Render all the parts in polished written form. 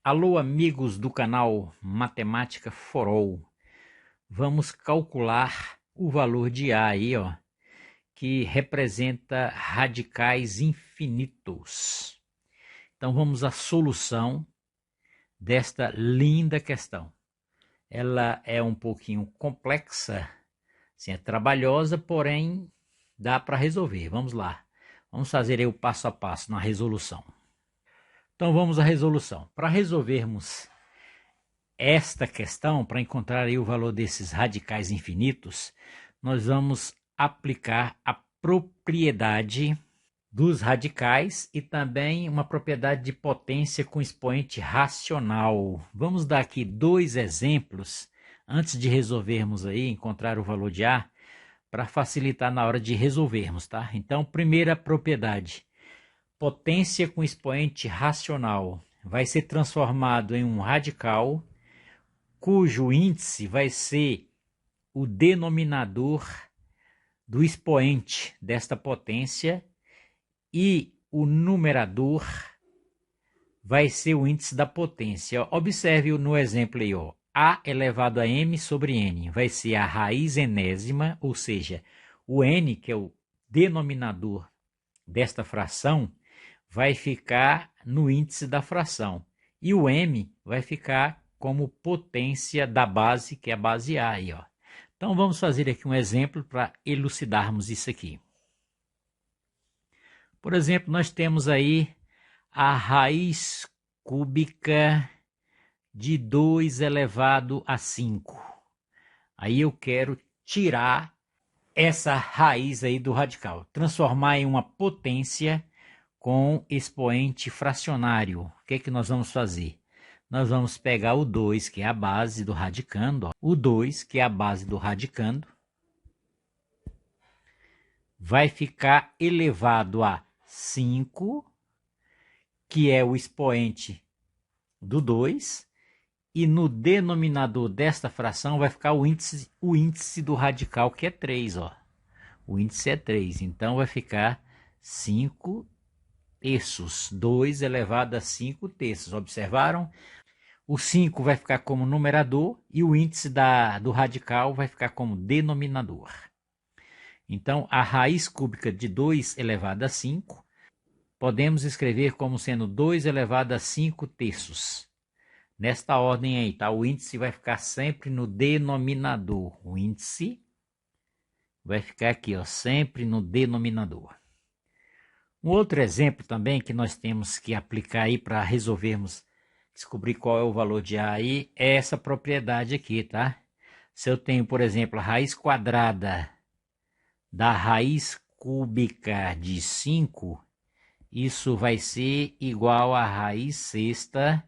Alô, amigos do canal Matemática for All. Vamos calcular o valor de A aí, ó, que representa radicais infinitos. Então vamos à solução desta linda questão. Ela é um pouquinho complexa, assim, é trabalhosa, porém dá para resolver. Vamos lá. Vamos fazer aí o passo a passo na resolução. Então vamos à resolução. Para resolvermos esta questão, para encontrar aí o valor desses radicais infinitos, nós vamos aplicar a propriedade dos radicais e também uma propriedade de potência com expoente racional. Vamos dar aqui dois exemplos antes de resolvermos aí, encontrar o valor de A, para facilitar na hora de resolvermos, tá? Então, primeira propriedade, potência com expoente racional vai ser transformado em um radical cujo índice vai ser o denominador do expoente desta potência e o numerador vai ser o índice da potência. Observe no exemplo aí, ó, A elevado a m sobre n vai ser a raiz enésima, ou seja, o n, que é o denominador desta fração, vai ficar no índice da fração. E o m vai ficar como potência da base, que é a base A aí, ó. Então vamos fazer aqui um exemplo para elucidarmos isso aqui. Por exemplo, nós temos aí a raiz cúbica de 2 elevado a 5. Aí eu quero tirar essa raiz aí do radical, transformar em uma potência com expoente fracionário. O que é que nós vamos fazer? Nós vamos pegar o 2, que é a base do radicando, ó. O 2, que é a base do radicando, vai ficar elevado a 5, que é o expoente do 2, e no denominador desta fração vai ficar o índice do radical, que é 3, ó. O índice é 3, então vai ficar 5 terços, 2 elevado a 5 terços, observaram? O 5 vai ficar como numerador e o índice do radical vai ficar como denominador. Então, a raiz cúbica de 2 elevado a 5, podemos escrever como sendo 2 elevado a 5 terços. Nesta ordem aí, tá? O índice vai ficar sempre no denominador. O índice vai ficar aqui, ó, sempre no denominador. Um outro exemplo também que nós temos que aplicar aí para resolvermos, descobrir qual é o valor de A aí, é essa propriedade aqui, tá? Se eu tenho, por exemplo, a raiz quadrada da raiz cúbica de 5, isso vai ser igual a raiz sexta.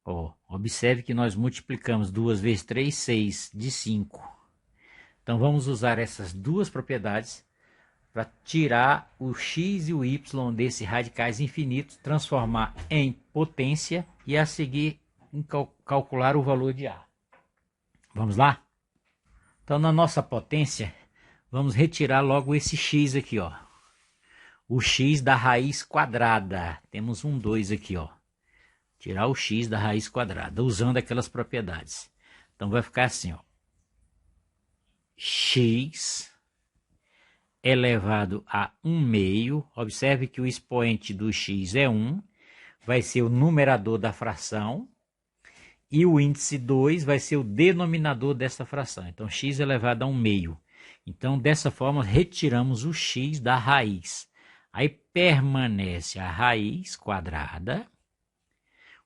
Ó, observe que nós multiplicamos 2 vezes 3, 6, de 5. Então vamos usar essas duas propriedades para tirar o x e o y desses radicais infinitos, transformar em potência e a seguir calcular o valor de A. Vamos lá? Então, na nossa potência, vamos retirar logo esse x aqui, ó. O x da raiz quadrada. Temos um 2 aqui, ó. Tirar o x da raiz quadrada, usando aquelas propriedades. Então, vai ficar assim, ó. X elevado a 1/2, observe que o expoente do x é 1, vai ser o numerador da fração, e o índice 2 vai ser o denominador dessa fração. Então, x elevado a 1/2. Então, dessa forma, retiramos o x da raiz. Aí permanece a raiz quadrada.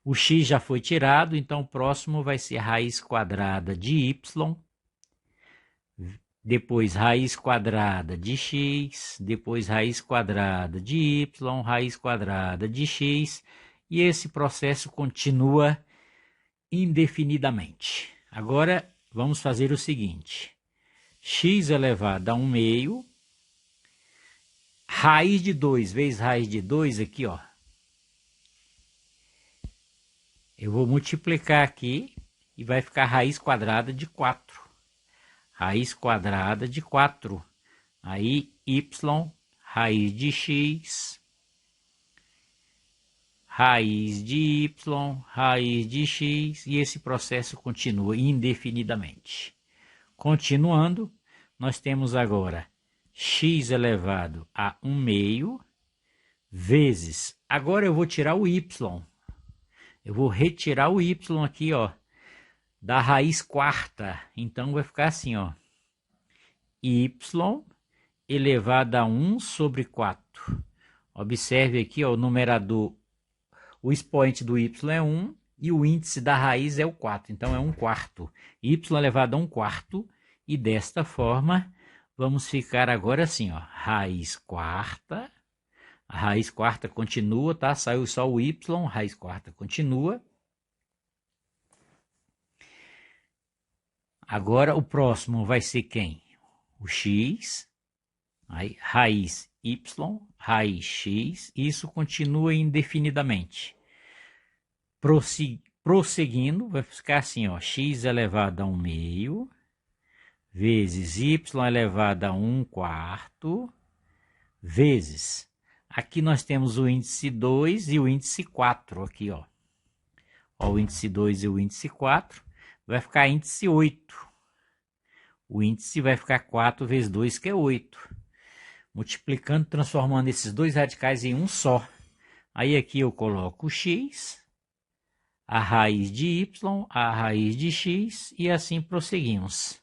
O x já foi tirado, então o próximo vai ser a raiz quadrada de y, depois raiz quadrada de x, depois raiz quadrada de y, raiz quadrada de x, e esse processo continua indefinidamente. Agora, vamos fazer o seguinte. X elevado a 1/2, raiz de 2 vezes raiz de 2 aqui, ó. Eu vou multiplicar aqui e vai ficar raiz quadrada de 4. Raiz quadrada de 4. Aí, y, raiz de x, raiz de y, raiz de x, e esse processo continua indefinidamente. Continuando, nós temos agora x elevado a 1/2 vezes, agora eu vou tirar o y, eu vou retirar o y aqui, ó, da raiz quarta, então vai ficar assim, ó, y elevado a 1 sobre 4. Observe aqui, ó, o numerador, o expoente do y é 1 e o índice da raiz é o 4, então é 1/4. Y elevado a 1/4, e desta forma vamos ficar agora assim, ó, raiz quarta, a raiz quarta continua, tá? Saiu só o y, raiz quarta continua. Agora o próximo vai ser quem? O x, aí, raiz y, raiz x, isso continua indefinidamente. Prosseguindo, vai ficar assim, ó, x elevado a 1/2 vezes y elevado a 1/4 vezes, aqui nós temos o índice 2 e o índice 4 aqui, ó. Ó, o índice 2 e o índice 4, vai ficar índice 8. O índice vai ficar 4 vezes 2, que é 8. Multiplicando, transformando esses dois radicais em um só. Aí aqui eu coloco o x, a raiz de y, a raiz de x, e assim prosseguimos.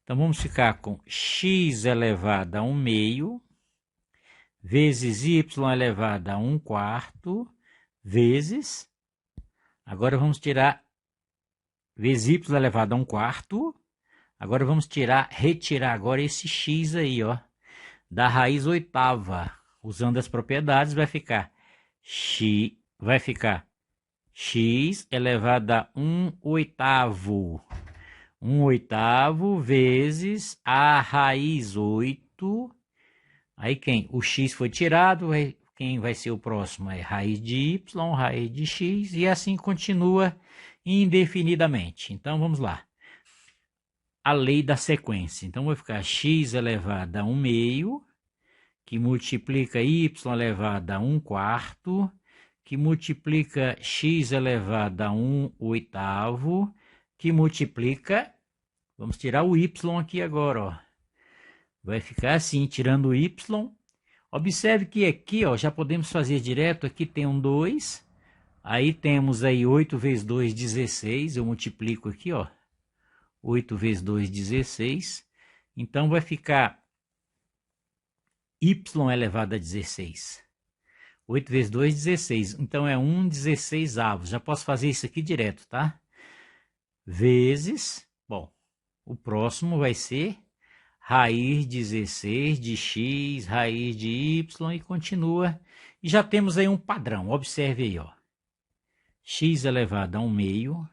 Então vamos ficar com x elevado a 1/2 vezes y elevado a 1/4 vezes, agora vamos tirar, vezes y elevado a 1/4, agora vamos retirar agora esse x aí, ó, da raiz oitava. Usando as propriedades, vai ficar x elevado a 1/8. 1/8 vezes a raiz 8. Aí quem? O x foi tirado, quem vai ser o próximo é raiz de y, raiz de x, e assim continua indefinidamente. Então vamos lá. A lei da sequência. Então vai ficar x elevado a 1/2, que multiplica y elevado a 1/4, que multiplica x elevado a 1/8, que multiplica, vamos tirar o y aqui agora, ó. Vai ficar assim, tirando o y. Observe que aqui, ó, já podemos fazer direto, aqui tem um 2, aí temos aí 8 vezes 2, 16, eu multiplico aqui, ó, 8 vezes 2, 16, então vai ficar y elevado a 16. 8 vezes 2, 16, então é 1/16. Já posso fazer isso aqui direto, tá? Vezes, bom, o próximo vai ser raiz 16 de x, raiz de y, e continua. E já temos aí um padrão, observe aí, ó. X elevado a 1/2,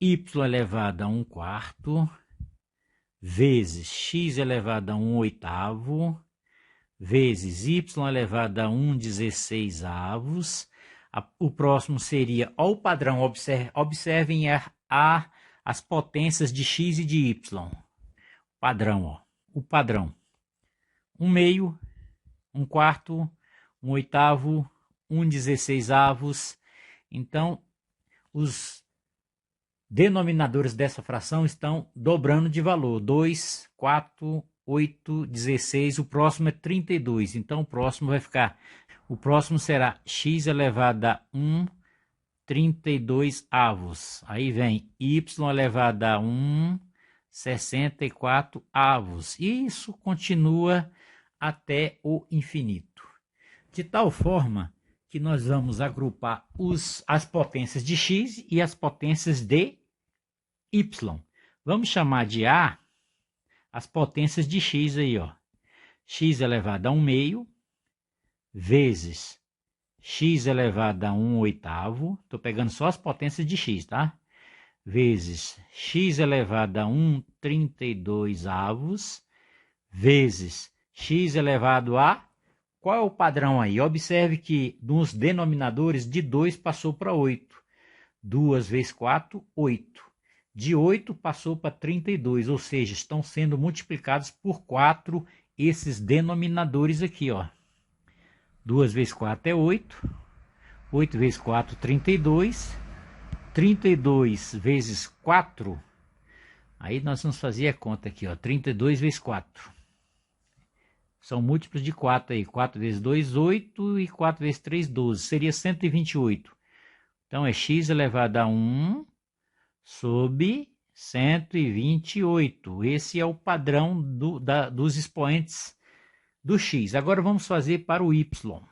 y elevado a 1/4, vezes x elevado a 1/8, vezes y elevado a 1/16. O próximo seria, ó, o padrão, observem as potências de x e de y. Padrão, ó, o padrão. 1/2, 1/4, 1/8, 1/16. Então, os denominadores dessa fração estão dobrando de valor. 2, 4, 8, 16. O próximo é 32. Então, o próximo será x elevado a 1/32. Aí vem y elevado a 1/64. E isso continua até o infinito. De tal forma que nós vamos agrupar as potências de x e as potências de y. Vamos chamar de A as potências de x aí, ó. X elevado a 1/2 vezes x elevado a 1/8. Estou pegando só as potências de x, tá? Vezes x elevado a 1/32 vezes x elevado a... Qual é o padrão aí? Observe que nos denominadores de 2 passou para 8. 2 vezes 4, 8. De 8 passou para 32, ou seja, estão sendo multiplicados por 4 esses denominadores aqui, ó. 2 vezes 4 é 8. 8 vezes 4, 32. 32 vezes 4. Aí nós vamos fazer a conta aqui, ó. 32 vezes 4. São múltiplos de 4 aí. 4 vezes 2, 8. E 4 vezes 3, 12. Seria 128. Então é x elevado a 1 sobre 128. Esse é o padrão dos expoentes do x. Agora vamos fazer para o y.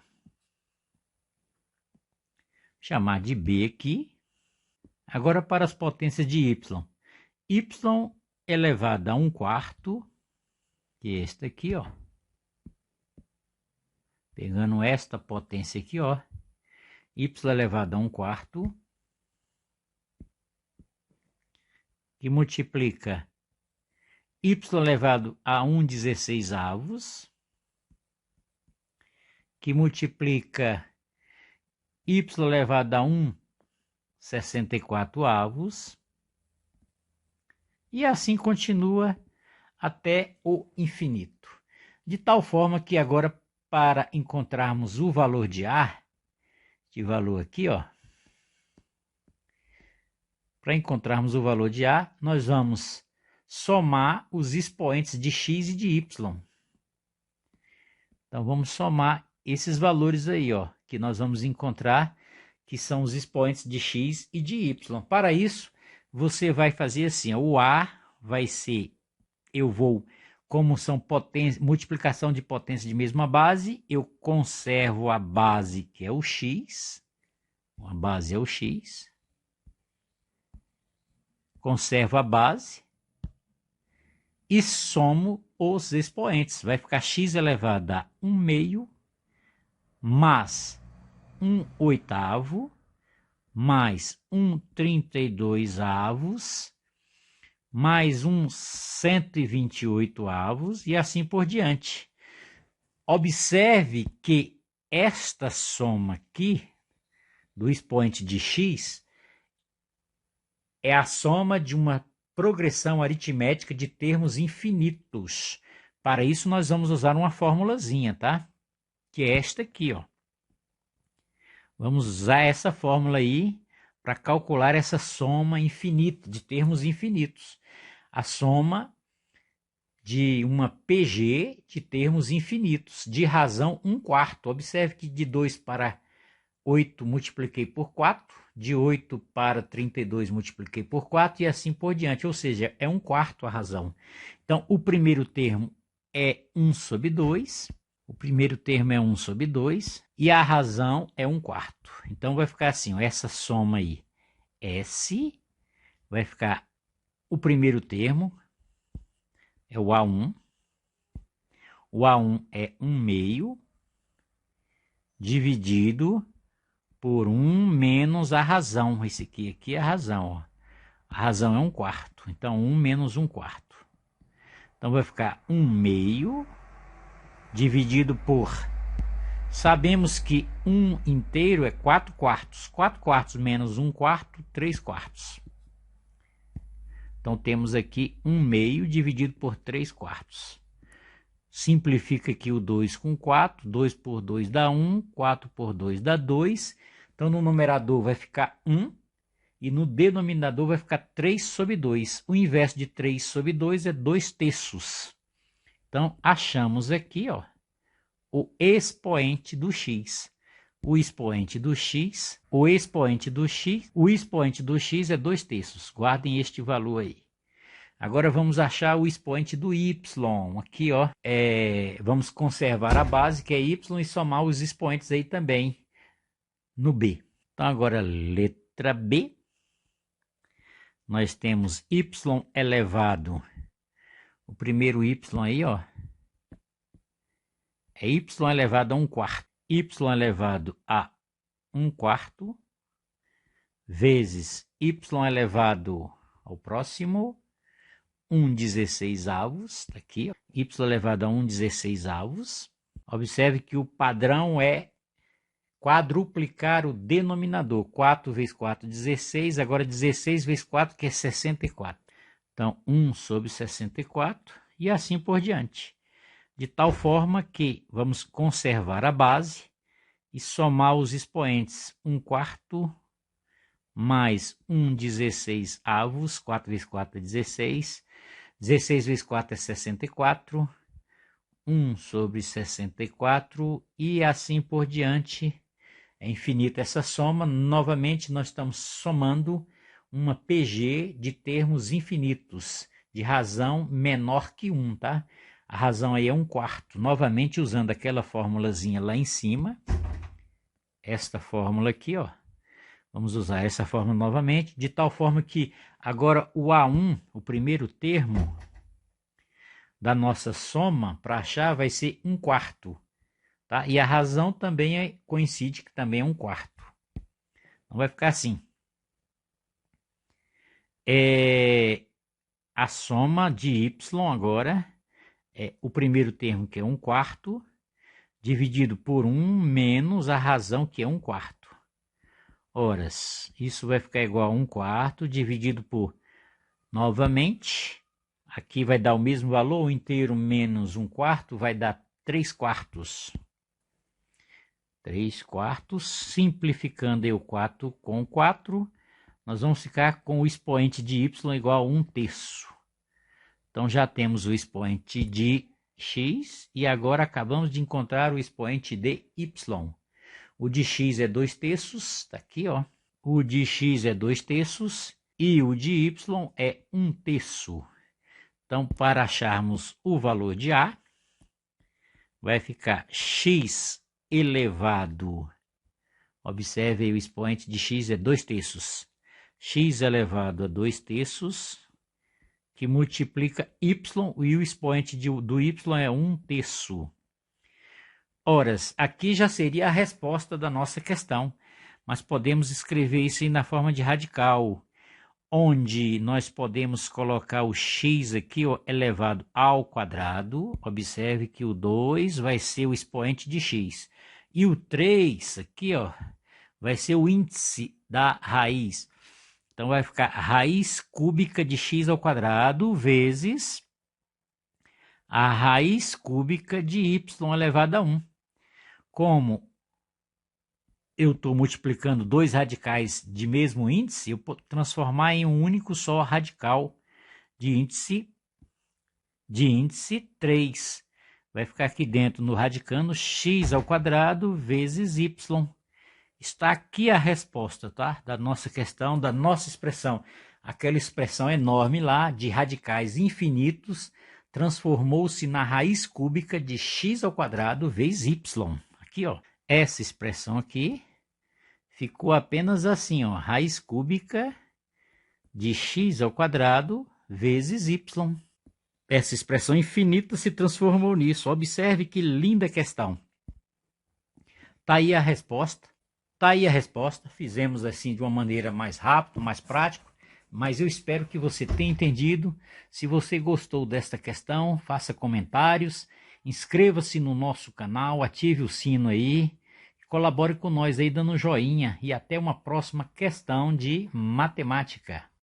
Chamar de b aqui. Agora para as potências de y. Y elevado a 1/4, que é este aqui, ó. Pegando esta potência aqui, ó. Y elevado a 1/4, que multiplica y elevado a 1/16, que multiplica y elevado a 1/64, e assim continua até o infinito. De tal forma que agora, para encontrarmos o valor de A, de valor aqui, ó, para encontrarmos o valor de A, nós vamos somar os expoentes de x e de y. Então, vamos somar esses valores aí, ó, que nós vamos encontrar, que são os expoentes de x e de y. Para isso, você vai fazer assim, ó, o A vai ser, como são multiplicação de potência de mesma base, eu conservo a base, que é o x, a base é o x, conservo a base e somo os expoentes. Vai ficar x elevado a 1/2 mais 1/8 mais 1/32 mais 1/128 e assim por diante. Observe que esta soma aqui do expoente de x é a soma de uma progressão aritmética de termos infinitos. Para isso, nós vamos usar uma formulazinha, tá? Que é esta aqui, ó. Vamos usar essa fórmula aí para calcular essa soma infinita, de termos infinitos. A soma de uma PG de termos infinitos, de razão 1/4. Observe que de 2 para 8 multipliquei por 4, de 8 para 32 multipliquei por 4 e assim por diante, ou seja, é 1/4 a razão. Então, o primeiro termo é 1/2, o primeiro termo é 1/2 e a razão é 1/4. Então, vai ficar assim, ó, essa soma aí, S, vai ficar o primeiro termo, é o A1, o A1 é 1/2, dividido por 1 menos a razão. Esse aqui é a razão, ó. A razão é 1/4. Então, 1 menos 1/4. Então, vai ficar 1/2 dividido por... Sabemos que 1 inteiro é 4/4. 4/4 menos 1/4, 3/4. Então, temos aqui 1/2 dividido por 3/4. Simplifica aqui o 2 com 4. 2 por 2 dá 1. 4 por 2 dá 2. Então, no numerador vai ficar 1 e no denominador vai ficar 3/2. O inverso de 3/2 é 2/3. Então, achamos aqui, ó, o expoente do x. O expoente do x é 2/3. Guardem este valor aí. Agora vamos achar o expoente do y. Aqui, ó, vamos conservar a base, que é y, e somar os expoentes aí também no b. Então, agora, letra B. Nós temos y elevado, o primeiro y aí, ó, é y elevado a 1/4. Y elevado a 1/4 vezes y elevado ao próximo 1/16, tá aqui, ó, y elevado a 1/16. Observe que o padrão é quadruplicar o denominador. 4 vezes 4, 16. Agora 16 vezes 4, que é 64. Então, 1/64 e assim por diante. De tal forma que vamos conservar a base e somar os expoentes. 1/4 mais 1/16 avos, 4 vezes 4 é 16. 16 vezes 4 é 64. 1 sobre 64 e assim por diante. É infinita essa soma. Novamente, nós estamos somando uma PG de termos infinitos, de razão menor que 1, tá? A razão aí é 1/4. Novamente, usando aquela formulazinha lá em cima. Esta fórmula aqui, ó. Vamos usar essa fórmula novamente, de tal forma que agora o A1, o primeiro termo da nossa soma, para achar, vai ser 1/4. Tá? E a razão também coincide que também é 1/4. Então vai ficar assim. A soma de y agora é o primeiro termo, que é 1/4, dividido por 1 menos a razão, que é 1/4. Ora, isso vai ficar igual a 1/4 dividido por, novamente, aqui vai dar o mesmo valor, 1 inteiro menos 1/4 vai dar 3/4. 3/4, simplificando eu 4 com 4, nós vamos ficar com o expoente de y igual a 1/3. Então já temos o expoente de x e agora acabamos de encontrar o expoente de y. O de x é 2/3, está aqui, ó. O de x é 2/3 e o de y é 1/3. Então, para acharmos o valor de A, vai ficar x elevado, observe aí, o expoente de x é 2/3. X elevado a 2/3, que multiplica y, e o expoente do y é 1/3. Ora, aqui já seria a resposta da nossa questão, mas podemos escrever isso aí na forma de radical, onde nós podemos colocar o x aqui, ó, elevado ao quadrado. Observe que o 2 vai ser o expoente de x. E o 3 aqui, ó, vai ser o índice da raiz. Então vai ficar raiz cúbica de x ao quadrado vezes a raiz cúbica de y elevado a 1. Como eu estou multiplicando dois radicais de mesmo índice, eu posso transformar em um único só radical de índice 3. Vai ficar aqui dentro, no radicando, x ao quadrado vezes y. Está aqui a resposta, tá? Da nossa questão, da nossa expressão. Aquela expressão enorme lá, de radicais infinitos, transformou-se na raiz cúbica de x ao quadrado vezes y. Aqui, ó. Essa expressão aqui ficou apenas assim, ó, raiz cúbica de x ao quadrado vezes y. Essa expressão infinita se transformou nisso. Observe que linda questão. Tá aí a resposta. Tá aí a resposta. Fizemos assim de uma maneira mais rápida, mais prática, mas eu espero que você tenha entendido. Se você gostou desta questão, faça comentários. Inscreva-se no nosso canal, ative o sino aí, colabore com nós aí dando um joinha e até uma próxima questão de matemática.